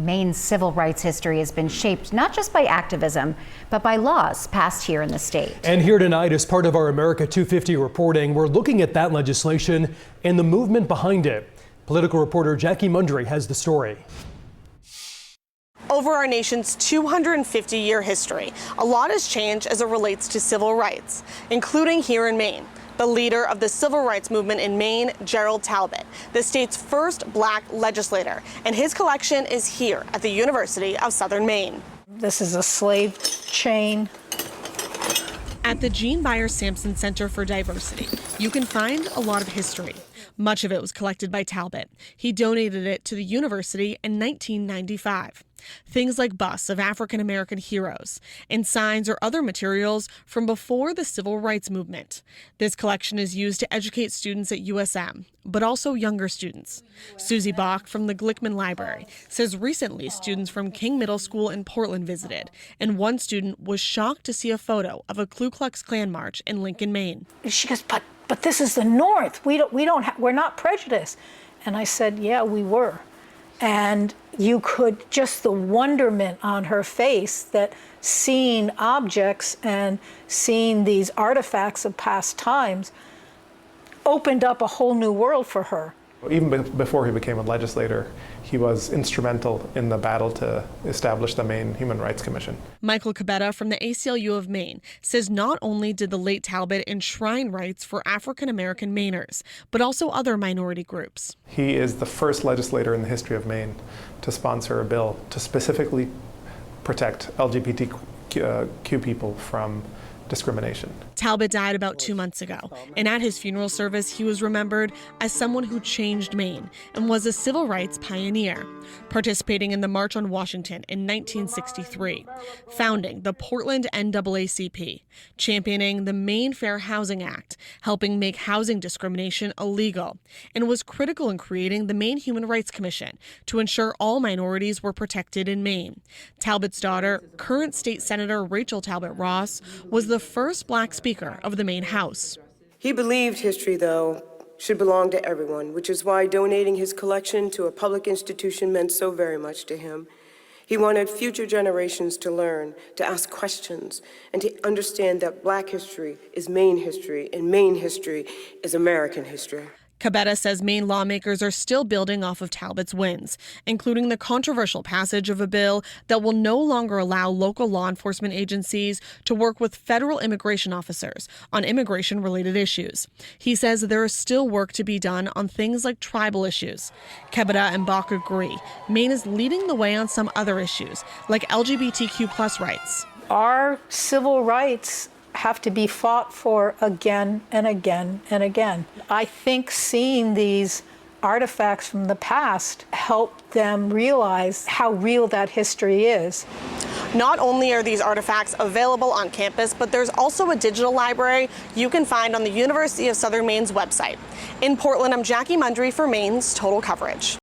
Maine's civil rights history has been shaped not just by activism, but by laws passed here in the state. And here tonight, as part of our America 250 reporting, we're looking at that legislation and the movement behind it. Political reporter Jackie Mundry has the story. Over our nation's 250-year history, a lot has changed as it relates to civil rights, including here in Maine. The leader of the civil rights movement in Maine, Gerald Talbot, the state's first black legislator, and his collection is here at the University of Southern Maine. This is a slave chain. At the Jean Byers Sampson Center for Diversity, you can find a lot of history. Much of it was collected by Talbot. He donated it to the university in 1995. Things like busts of African-American heroes and signs or other materials from before the civil rights movement. This collection is used to educate students at USM, but also younger students. Susie Bach from the Glickman Library says recently students from King Middle School in Portland visited, and one student was shocked to see a photo of a Ku Klux Klan march in Lincoln, Maine. She goes, but this is the North. We're not prejudiced. And I said, yeah, we were. And you could, just the wonderment on her face that seeing objects and seeing these artifacts of past times opened up a whole new world for her. Even before he became a legislator, he was instrumental in the battle to establish the Maine Human Rights Commission. Michael Cabetta from the ACLU of Maine says not only did the late Talbot enshrine rights for African-American Mainers, but also other minority groups. He is the first legislator in the history of Maine to sponsor a bill to specifically protect LGBTQ people from discrimination. Talbot died about 2 months ago, and at his funeral service, he was remembered as someone who changed Maine and was a civil rights pioneer, participating in the March on Washington in 1963, founding the Portland NAACP, championing the Maine Fair Housing Act, helping make housing discrimination illegal, and was critical in creating the Maine Human Rights Commission to ensure all minorities were protected in Maine. Talbot's daughter, current state senator Rachel Talbot Ross, was the first black speaker of the Maine House. He believed history, though, should belong to everyone, which is why donating his collection to a public institution meant so very much to him. He wanted future generations to learn, to ask questions, and to understand that black history is Maine history, and Maine history is American history. Cabetta says Maine lawmakers are still building off of Talbot's wins, including the controversial passage of a bill that will no longer allow local law enforcement agencies to work with federal immigration officers on immigration-related issues. He says there is still work to be done on things like tribal issues. Cabetta and Bach agree Maine is leading the way on some other issues, like LGBTQ+ rights. Our civil rights have to be fought for again and again and again. I think seeing these artifacts from the past help them realize how real that history is. Not only are these artifacts available on campus, but there's also a digital library you can find on the University of Southern Maine's website. In Portland, I'm Jackie Mundry for Maine's Total Coverage.